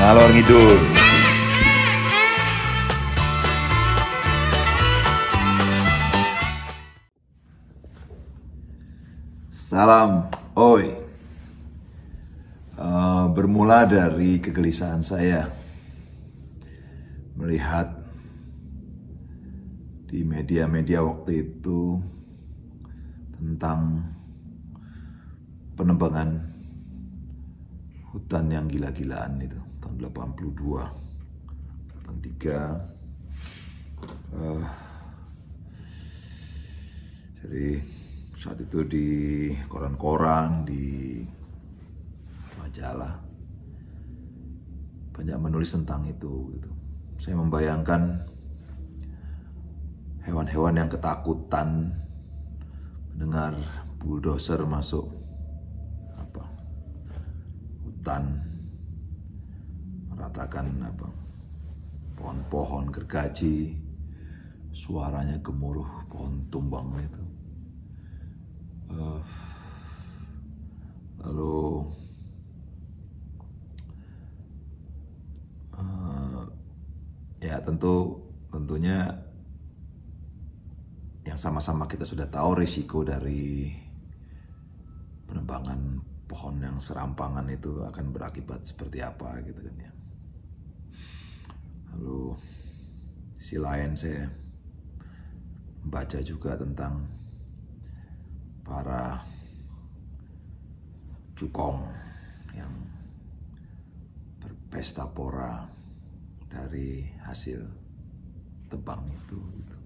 Ngalor ngidul. Salam, oi. Bermula dari kegelisahan saya melihat di media-media waktu itu tentang penebangan hutan yang gila-gilaan itu tahun 82, 83. Jadi saat itu di koran-koran, di majalah banyak menulis tentang itu gitu. Saya membayangkan hewan-hewan yang ketakutan mendengar bulldozer masuk hutan, meratakan pohon-pohon gergaji, suaranya gemuruh pohon tumbang itu. Lalu ya tentunya yang sama-sama kita sudah tahu risiko dari penebangan pohon yang serampangan itu akan berakibat seperti apa gitu kan ya. Lalu di sisi lain saya membaca juga tentang para cukong yang berpesta pora dari hasil tebang itu gitu.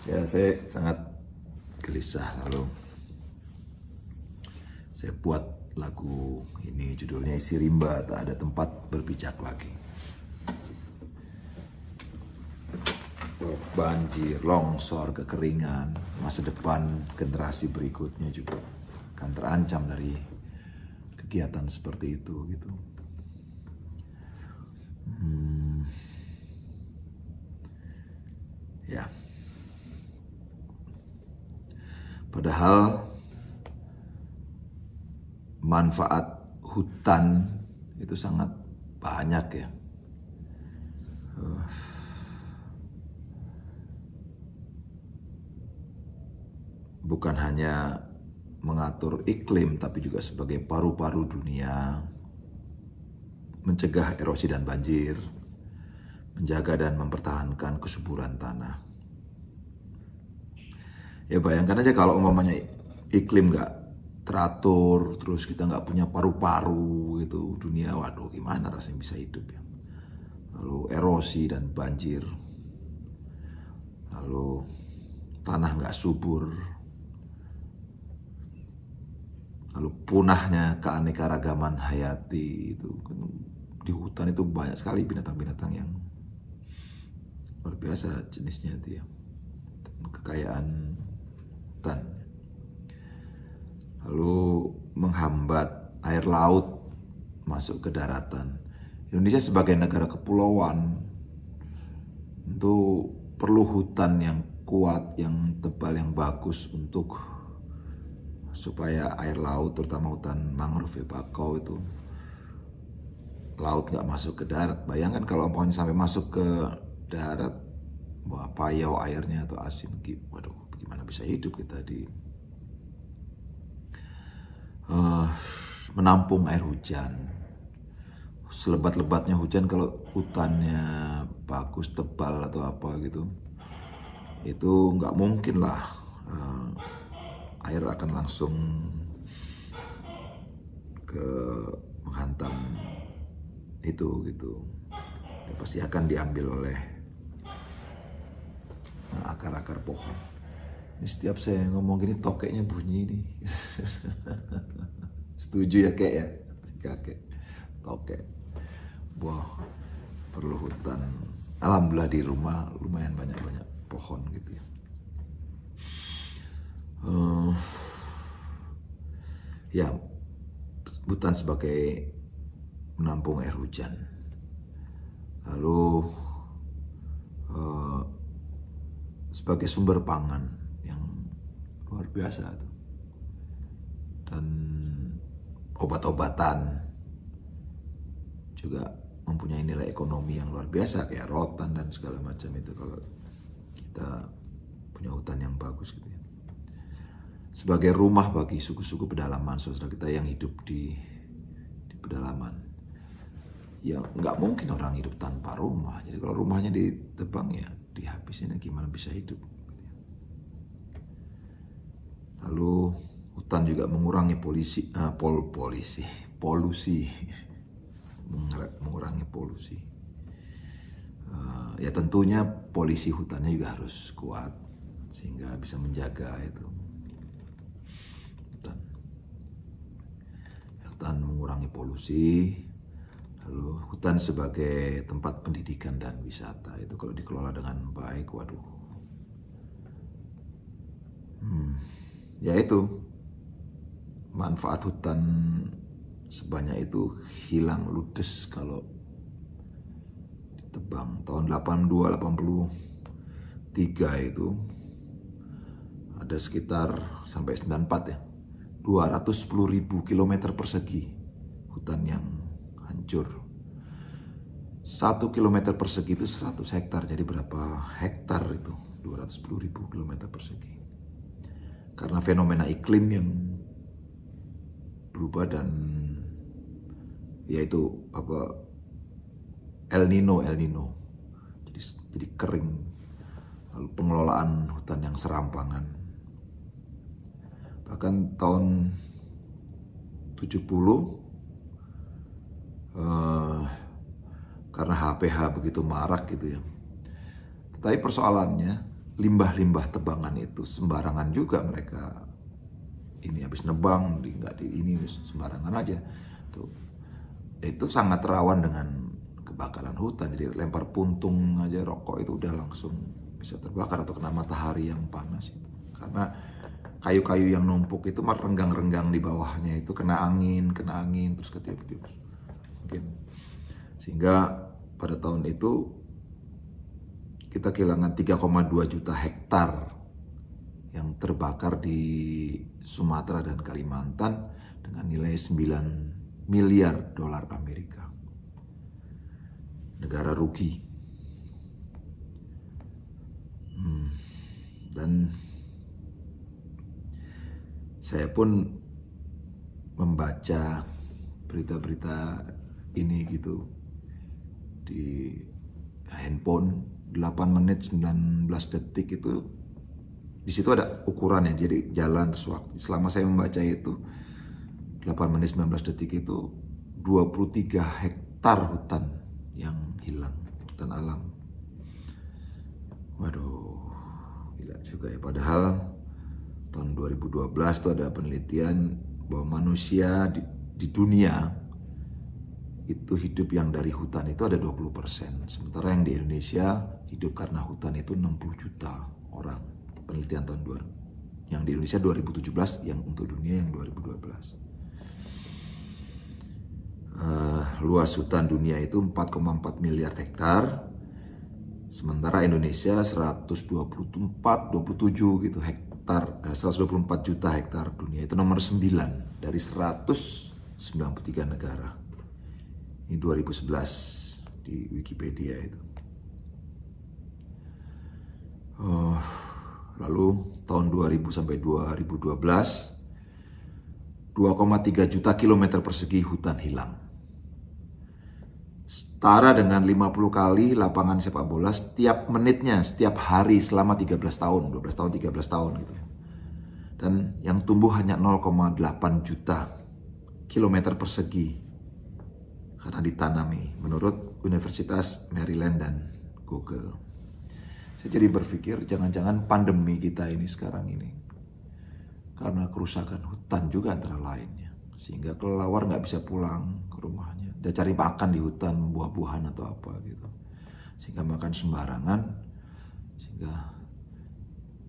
Ya, saya sangat gelisah. Lalu saya buat lagu ini, judulnya Isi Rimba, Tak Ada Tempat Berpijak Lagi. Banjir, longsor, kekeringan, masa depan generasi berikutnya juga akan terancam dari kegiatan seperti itu gitu. Ya, padahal manfaat hutan itu sangat banyak ya. Bukan hanya mengatur iklim, tapi juga sebagai paru-paru dunia, mencegah erosi dan banjir, menjaga dan mempertahankan kesuburan tanah. Ya bayangkan aja kalau umpamanya iklim nggak teratur, terus kita nggak punya paru-paru gitu, dunia, waduh gimana rasanya bisa hidup ya. Lalu erosi dan banjir, lalu tanah nggak subur, lalu punahnya keanekaragaman hayati itu. Di hutan itu banyak sekali binatang-binatang yang luar biasa jenisnya itu ya, kekayaan hutan. Lalu menghambat air laut masuk ke daratan. Indonesia sebagai negara kepulauan itu perlu hutan yang kuat, yang tebal, yang bagus untuk supaya air laut, terutama hutan mangrove ya, bakau itu, laut nggak masuk ke darat. Bayangkan kalau umpamanya sampai masuk ke darat, wah payau airnya atau asin, waduh bagaimana bisa hidup kita di menampung air hujan. Selebat-lebatnya hujan kalau hutannya bagus, tebal atau apa gitu, itu nggak mungkin lah air akan langsung ke menghantam itu gitu. Ya, pasti akan diambil oleh akar-akar pohon. Ini setiap saya ngomong gini tokeknya bunyi nih. Setuju ya kek ya, si kakek tokek. Wah, perlu hutan. Alhamdulillah di rumah lumayan banyak pohon gitu ya. Ya, hutan sebagai menampung air hujan. Lalu sebagai sumber pangan yang luar biasa tuh. Dan obat-obatan juga mempunyai nilai ekonomi yang luar biasa kayak rotan dan segala macam itu kalau kita punya hutan yang bagus gitu ya. Sebagai rumah bagi suku-suku pedalaman, saudara kita yang hidup di pedalaman. Ya nggak mungkin orang hidup tanpa rumah. Jadi kalau rumahnya ditebang ya dihabisin, gimana bisa hidup. Lalu hutan juga mengurangi polusi, mengurangi polusi. Ya tentunya polisi hutannya juga harus kuat sehingga bisa menjaga itu. Hutan mengurangi polusi. Lalu hutan sebagai tempat pendidikan dan wisata itu kalau dikelola dengan baik, waduh. Ya itu manfaat hutan sebanyak itu hilang ludes kalau ditebang. Tahun 82-83 itu ada sekitar sampai 94 ya, 210.000 kilometer persegi hutan yang hancur. 1 kilometer persegi itu 100 hektar, jadi berapa hektar itu? 210.000 kilometer persegi. Karena fenomena iklim yang berubah dan yaitu El Nino. Jadi kering. Lalu pengelolaan hutan yang serampangan. Bahkan tahun 70 karena HPH begitu marak gitu ya. Tetapi persoalannya limbah-limbah tebangan itu sembarangan juga mereka ini habis nebang ini sembarangan aja tuh. Itu sangat rawan dengan kebakaran hutan. Jadi lempar puntung aja rokok itu udah langsung bisa terbakar atau kena matahari yang panas itu. Karena kayu-kayu yang numpuk itu renggang-renggang di bawahnya itu kena angin terus ketiup-tiup mungkin. Sehingga pada tahun itu kita kehilangan 3,2 juta hektar yang terbakar di Sumatera dan Kalimantan dengan nilai 9 miliar dolar Amerika. Negara rugi. Dan saya pun membaca berita-berita ini gitu di handphone 8 menit 19 detik itu. Di situ ada ukurannya, jadi jalan terus waktu. Selama saya membaca itu 8 menit 19 detik itu 23 hektar hutan yang hilang, hutan alam. Waduh, gila juga ya. Padahal tahun 2012 itu ada penelitian bahwa manusia di dunia itu hidup yang dari hutan itu ada 20%. Sementara yang di Indonesia hidup karena hutan itu 60 juta orang. Penelitian tahun 2000. Yang di Indonesia 2017, yang untuk dunia yang 2012. Luas hutan dunia itu 4,4 miliar hektar. Sementara Indonesia 127 gitu hektar, 124 juta hektar dunia. Itu nomor 9 dari 193 negara. Ini 2011 di Wikipedia itu. Lalu tahun 2000 sampai 2012 2,3 juta kilometer persegi hutan hilang. Setara dengan 50 kali lapangan sepak bola setiap menitnya, setiap hari selama 13 tahun, 12 tahun, 13 tahun gitu. Dan yang tumbuh hanya 0,8 juta kilometer persegi karena ditanami menurut Universitas Maryland dan Google. Saya jadi berpikir jangan-jangan pandemi kita ini sekarang ini karena kerusakan hutan juga antara lainnya. Sehingga kelelawar nggak bisa pulang ke rumahnya. Dia cari makan di hutan, buah-buahan atau apa gitu. Sehingga makan sembarangan. Sehingga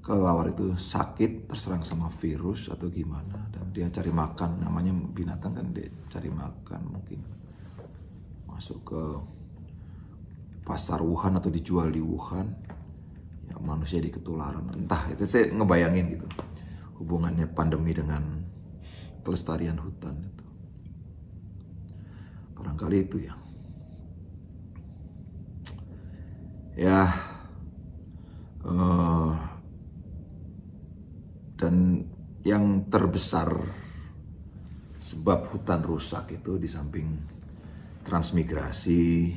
kelelawar itu sakit, terserang sama virus atau gimana. Dan dia cari makan, namanya binatang kan dia cari makan mungkin. Masuk ke pasar Wuhan atau dijual di Wuhan, ya manusia diketularan. Entah, itu saya ngebayangin gitu hubungannya pandemi dengan kelestarian hutan itu. Barangkali itu ya. Ya, dan yang terbesar sebab hutan rusak itu di samping transmigrasi,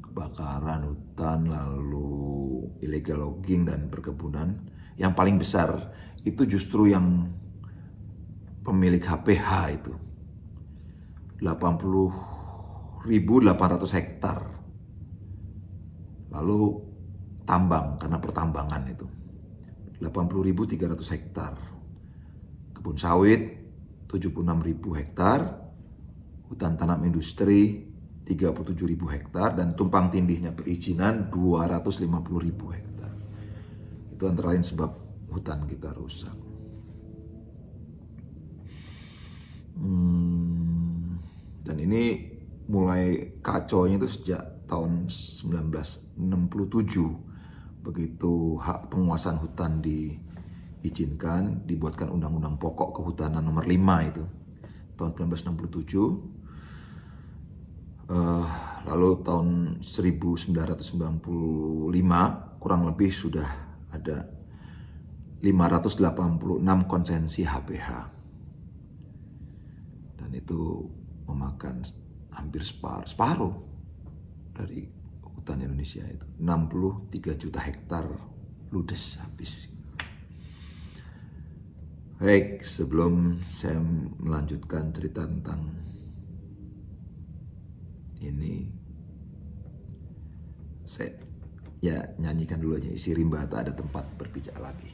kebakaran hutan, lalu illegal logging dan perkebunan, yang paling besar itu justru yang pemilik HPH itu 80.800 hektar. Lalu tambang, karena pertambangan itu 80.300 hektar. Kebun sawit 76.000 hektar. Hutan tanam industri 37.000 hektar. Dan tumpang tindihnya perizinan 250.000 hektar. Itu antara lain sebab hutan kita rusak. Dan ini mulai kacaunya itu sejak tahun 1967, begitu hak penguasaan hutan diizinkan, dibuatkan Undang-Undang Pokok Kehutanan nomor 5 itu tahun 1967. Lalu tahun 1995 kurang lebih sudah ada 586 konsensi HPH, dan itu memakan hampir separuh dari hutan Indonesia itu. 63 juta hektar ludes habis. Baik, sebelum saya melanjutkan cerita tentang ini, saya nyanyikan dulu aja isi rimba tak ada tempat berpijak lagi.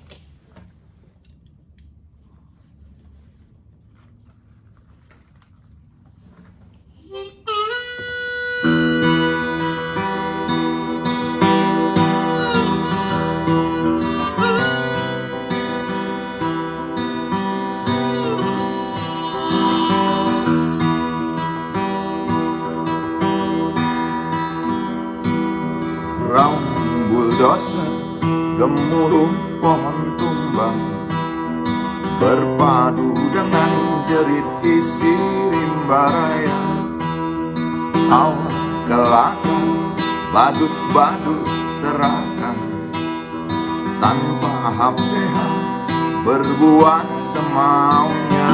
Bulldozer, gemuruh pohon tumbang, berpadu dengan jerit isi rimba raya. Tawa kelakar, badut-badut serakah, tanpa HPH berbuat semaunya.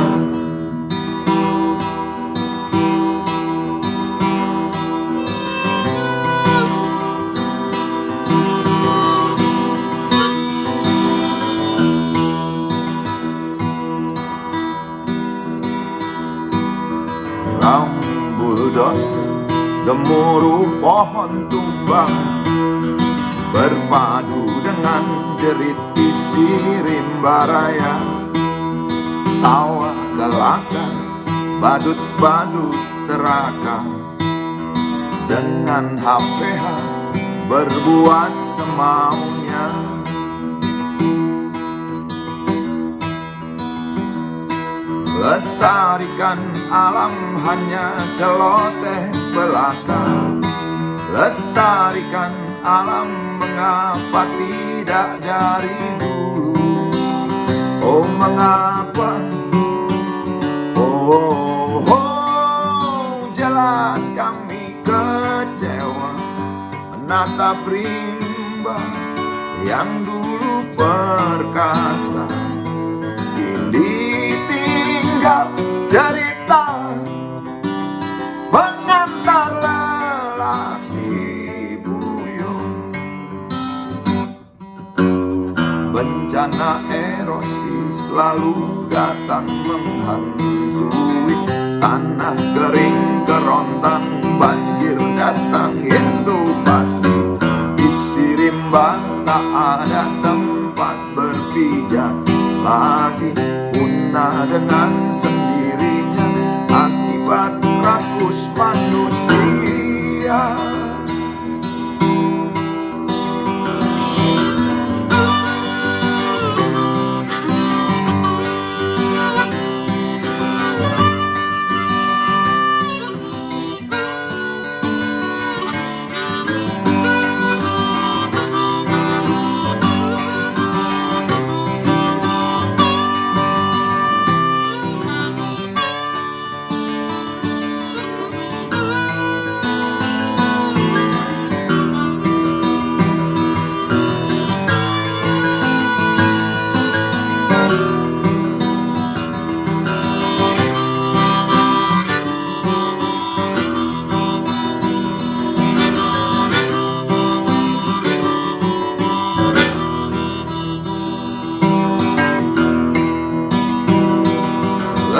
Bulldozer, gemuruh pohon tumbang, berpadu dengan jerit isi rimba raya. Tawa kelakar, badut-badut serakah, dengan HPH berbuat semaunya. Lestarikan alam hanya celoteh belaka. Lestarikan alam mengapa tidak dari dulu. Oh mengapa, jelas kami kecewa menatap rimba yang dulu perkasa. Kini tinggal cerita pengantar lelaki buyung. Bencana erosi selalu datang menghantui, tanah kering kerontang, banjir datang itu pasti. Isi rimba tak ada tempat berpijak lagi, punah dengan sendirinya akibat rakus manusia.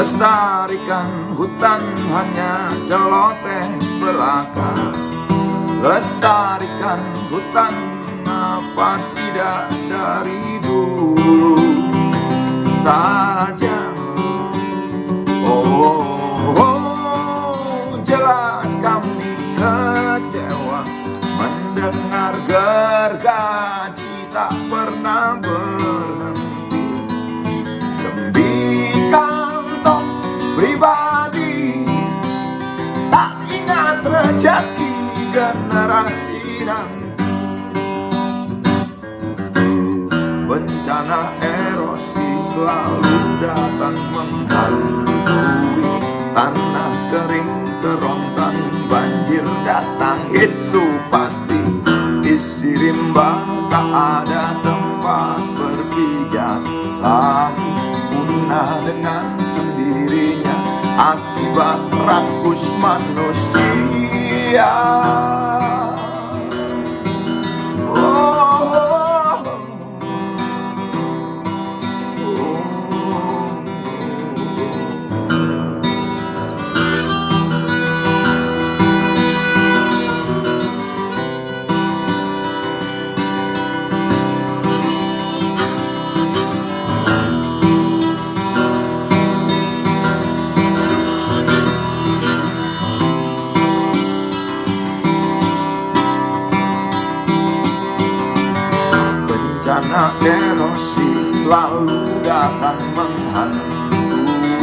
Lestarikan hutan hanya celoteh belaka. Lestarikan hutan apa tidak dari dulu saja. Jelas kami kecewa mendengar gergaji tak pernah berhenti. Demi kantong pribadi tak ingat rezeki generasi nanti. Bencana erosi selalu datang menghantui, tanah kering kerontang, banjir datang itu pasti. Isi rimba tak ada tempat berpijak lagi, punah dengan sendirinya akibat rakus manusia. Bencana erosi selalu datang menghantui,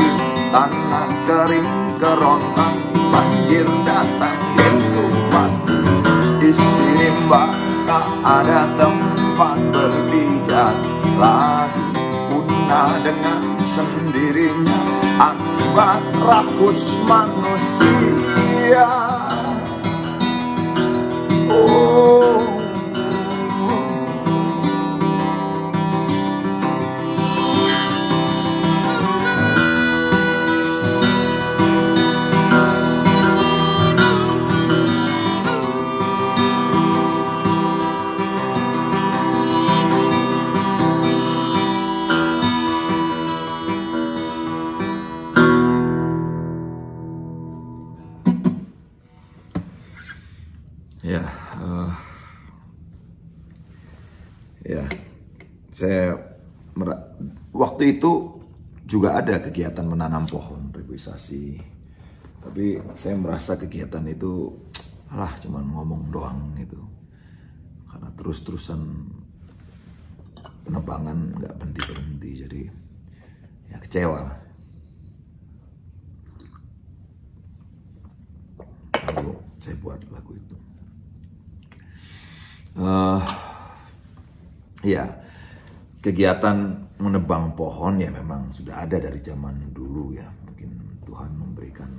tanah kering kerontang, banjir datang itu pasti. Isi rimba tak ada tempat berpijak lagi, punah dengan sendirinya akibat rakus manusia. Ya, waktu itu juga ada kegiatan menanam pohon reboisasi, tapi saya merasa kegiatan itu cuman ngomong doang gitu, karena terus-terusan penebangan nggak berhenti-berhenti, jadi ya kecewa. Lalu saya buat lagu itu. Ya, kegiatan menebang pohon ya memang sudah ada dari zaman dulu ya. Mungkin Tuhan memberikan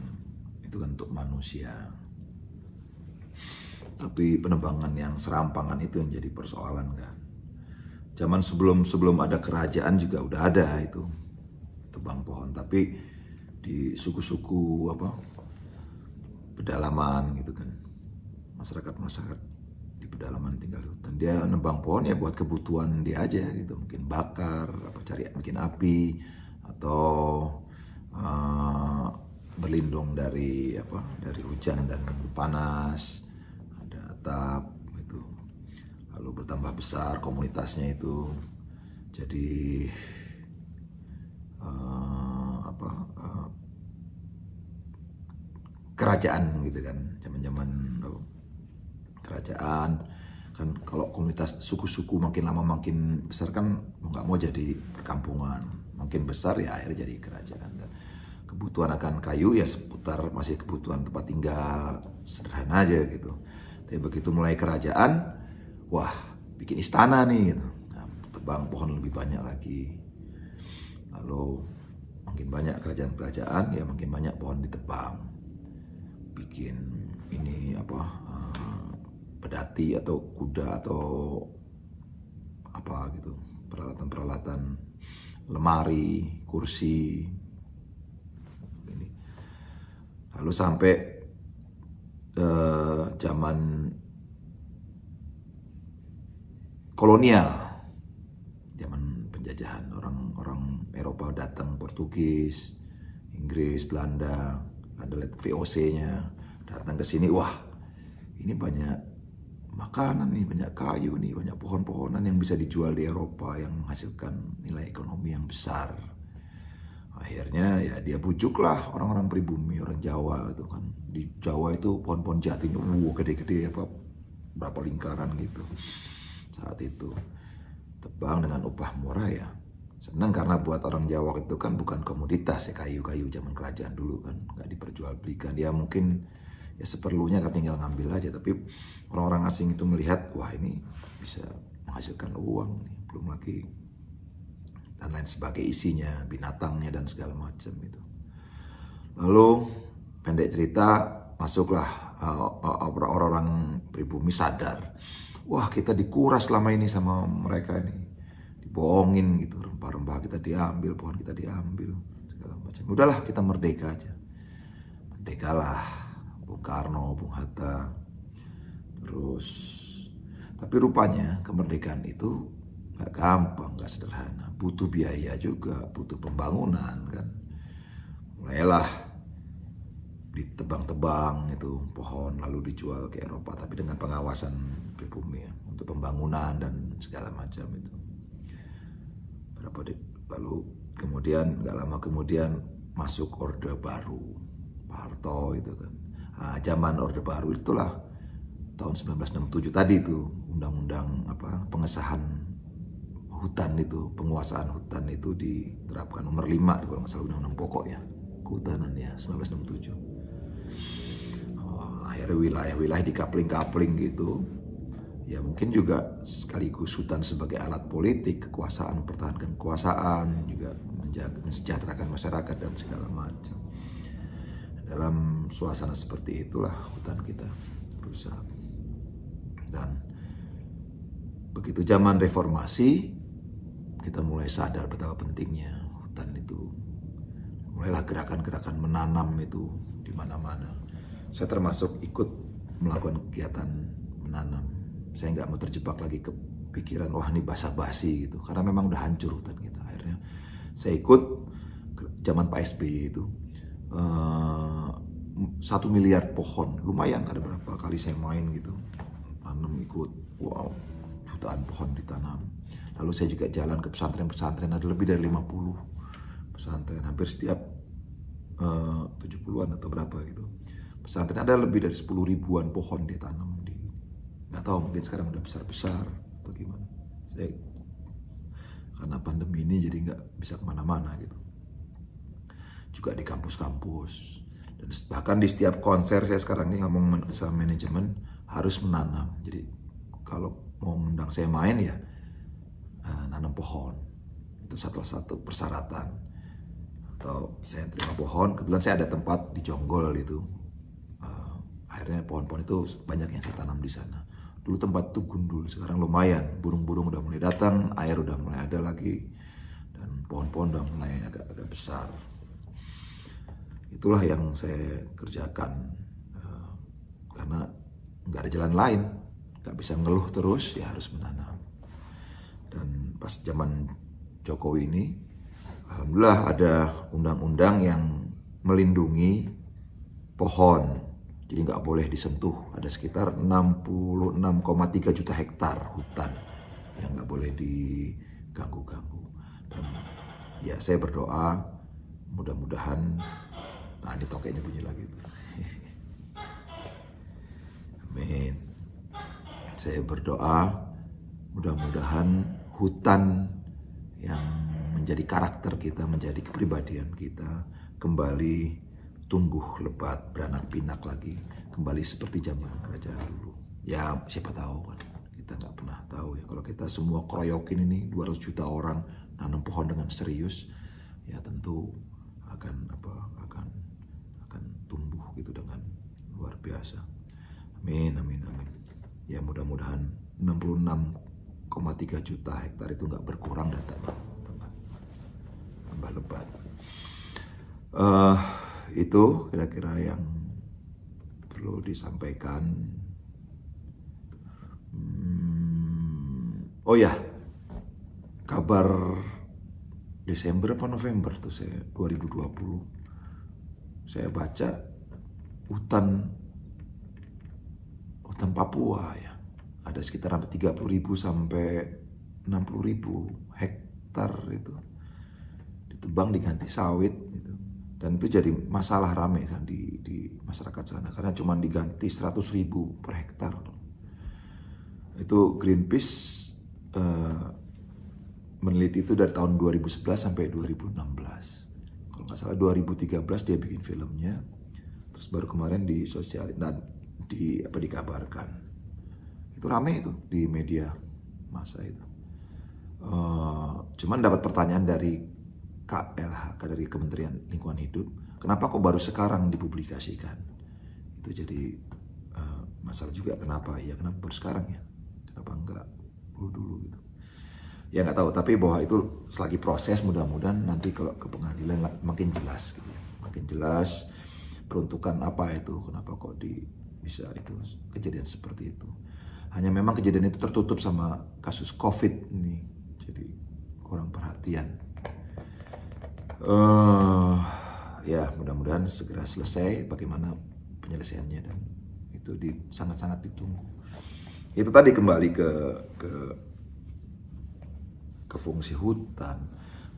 itu kan untuk manusia. Tapi penebangan yang serampangan itu yang jadi persoalan kan. Zaman sebelum ada kerajaan juga udah ada itu tebang pohon, tapi di suku-suku pedalaman gitu kan. Masyarakat di pedalaman tinggal di hutan, dia nebang pohon ya buat kebutuhan dia aja gitu, mungkin bakar, cari bikin api, atau berlindung dari hujan dan panas, ada atap gitu. Lalu bertambah besar komunitasnya itu, jadi kerajaan gitu kan, zaman kerajaan kan. Kalau komunitas suku-suku makin lama makin besar kan, nggak mau jadi perkampungan, makin besar ya akhirnya jadi kerajaan. Dan kebutuhan akan kayu ya seputar masih kebutuhan tempat tinggal sederhana aja gitu. Tapi begitu mulai kerajaan, wah bikin istana nih gitu, nah, tebang pohon lebih banyak lagi. Lalu makin banyak kerajaan-kerajaan ya makin banyak pohon ditebang, bikin ini pedati atau kuda atau gitu, peralatan lemari, kursi ini. Lalu sampai zaman kolonial, zaman penjajahan, orang Eropa datang, Portugis, Inggris, Belanda, Anda lihat VOC-nya datang ke sini, wah ini banyak makanan nih, banyak kayu nih, banyak pohon-pohonan yang bisa dijual di Eropa yang menghasilkan nilai ekonomi yang besar. Akhirnya ya dia bujuklah orang-orang pribumi, orang Jawa itu kan. Di Jawa itu pohon-pohon jati itu gede-gede apa berapa lingkaran gitu. Saat itu tebang dengan upah murah ya. Senang karena buat orang Jawa itu kan bukan komoditas ya, kayu-kayu zaman kerajaan dulu kan nggak diperjualbelikan. Dia mungkin ya seperlunya kan tinggal ngambil aja, tapi orang-orang asing itu melihat wah ini bisa menghasilkan uang nih, belum lagi dan lain sebagai isinya, binatangnya dan segala macam itu. Lalu pendek cerita masuklah orang-orang pribumi sadar, wah kita dikuras selama ini sama mereka ini, dibohongin gitu, rempah-rempah kita diambil, pohon kita diambil, segala macam. Udahlah kita merdeka aja, merdekalah Bung Karno, Bung Hatta, terus tapi rupanya kemerdekaan itu gak gampang, gak sederhana, butuh biaya juga, butuh pembangunan kan. Mulailah ditebang-tebang itu pohon lalu dijual ke Eropa, tapi dengan pengawasan pribumi ya, untuk pembangunan dan segala macam itu. Lalu kemudian gak lama kemudian masuk Orde Baru, Pak Harto itu kan. Nah, zaman Orde Baru itulah tahun 1967 tadi itu undang-undang pengesahan hutan itu, penguasaan hutan itu diterapkan nomor 5 kalau nggak salah undang-undang pokok ya, kehutanan ya 1967. Akhirnya wilayah-wilayah dikapling-kapling gitu. Ya mungkin juga sekaligus hutan sebagai alat politik, kekuasaan, mempertahankan kekuasaan, juga mensejahterakan masyarakat dan segala macam. Dalam suasana seperti itulah hutan kita rusak. Dan begitu zaman reformasi, kita mulai sadar betapa pentingnya hutan itu. Mulailah gerakan-gerakan menanam itu di mana-mana. Saya termasuk ikut melakukan kegiatan menanam. Saya nggak mau terjebak lagi ke pikiran, wah ini basa-basi gitu. Karena memang udah hancur hutan kita. Akhirnya saya ikut zaman Pak SBY itu. 1 miliar pohon, lumayan ada berapa kali saya main gitu. Tanam ikut, wow, jutaan pohon ditanam. Lalu saya juga jalan ke pesantren-pesantren, ada lebih dari 50 pesantren, hampir setiap 70-an atau berapa gitu. Pesantren ada lebih dari 10 ribuan pohon ditanam di, nggak tahu mungkin sekarang udah besar-besar atau gimana. Saya karena pandemi ini jadi nggak bisa kemana-mana gitu. Juga di kampus-kampus dan bahkan di setiap konser saya sekarang ini ngomong sama manajemen harus menanam. Jadi kalau mau ngundang saya main ya nanam pohon, itu satu persyaratan. Atau saya terima pohon, kebetulan saya ada tempat di Jonggol itu, akhirnya pohon-pohon itu banyak yang saya tanam di sana. Dulu tempat itu gundul, sekarang lumayan, burung-burung udah mulai datang, air udah mulai ada lagi, dan pohon-pohon udah mulai agak besar. Itulah yang saya kerjakan, karena nggak ada jalan lain, nggak bisa ngeluh terus, ya harus menanam. Dan pas zaman Jokowi ini, alhamdulillah ada undang-undang yang melindungi pohon. Jadi nggak boleh disentuh. Ada sekitar 66,3 juta hektar hutan yang nggak boleh diganggu-ganggu. Dan ya saya berdoa mudah-mudahan, nah ini tokeknya bunyi lagi. Amin. Saya berdoa mudah-mudahan hutan yang menjadi karakter kita, menjadi kepribadian kita kembali tumbuh lebat, beranak pinak lagi, kembali seperti zaman kerajaan dulu. Ya siapa tahu kan, kita nggak pernah tahu ya. Kalau kita semua keroyokin ini 200 juta orang nanam pohon dengan serius, ya tentu akan tumbuh gitu dengan luar biasa. Amin, amin, amin. Ya mudah-mudahan 66,3 juta hektar itu nggak berkurang dan tambah lebat. Itu kira-kira yang perlu disampaikan. Oh ya, kabar Desember apa November tuh saya 2020 saya baca hutan Papua ya, ada sekitar 30.000 sampai 60.000 hektar itu ditebang diganti sawit gitu. Dan itu jadi masalah rame kan di masyarakat sana karena cuma diganti 100.000 per hektar. Itu Greenpeace meneliti itu dari tahun 2011 sampai 2016. Kalau nggak salah 2013 dia bikin filmnya, terus baru kemarin di sosial dan dikabarkan. Itu rame itu di media masa itu. Cuman dapat pertanyaan dari KLHK, dari Kementerian Lingkungan Hidup, kenapa kok baru sekarang dipublikasikan? Itu jadi masalah juga, kenapa baru sekarang ya, kenapa enggak dulu gitu. Ya nggak tahu, tapi bahwa itu selagi proses, mudah-mudahan nanti kalau ke pengadilan makin jelas gitu ya. Makin jelas peruntukan apa itu, kenapa kok bisa itu kejadian seperti itu. Hanya memang kejadian itu tertutup sama kasus COVID ini, jadi kurang perhatian. Ya mudah-mudahan segera selesai bagaimana penyelesaiannya, dan itu sangat-sangat ditunggu. Itu tadi kembali ke fungsi hutan.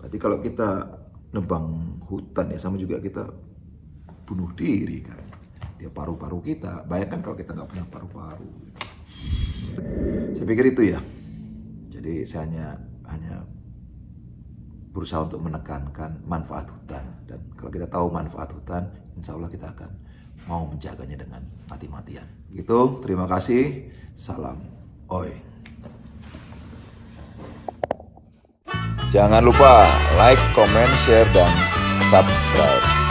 Berarti kalau kita nebang hutan ya sama juga kita bunuh diri kan. Dia paru-paru kita. Bayangkan kalau kita nggak punya paru-paru. Saya pikir itu ya. Jadi saya hanya berusaha untuk menekankan manfaat hutan, dan kalau kita tahu manfaat hutan, insya Allah kita akan mau menjaganya dengan mati-matian. Gitu, terima kasih. Salam Oi. Jangan lupa like, comment, share, dan subscribe.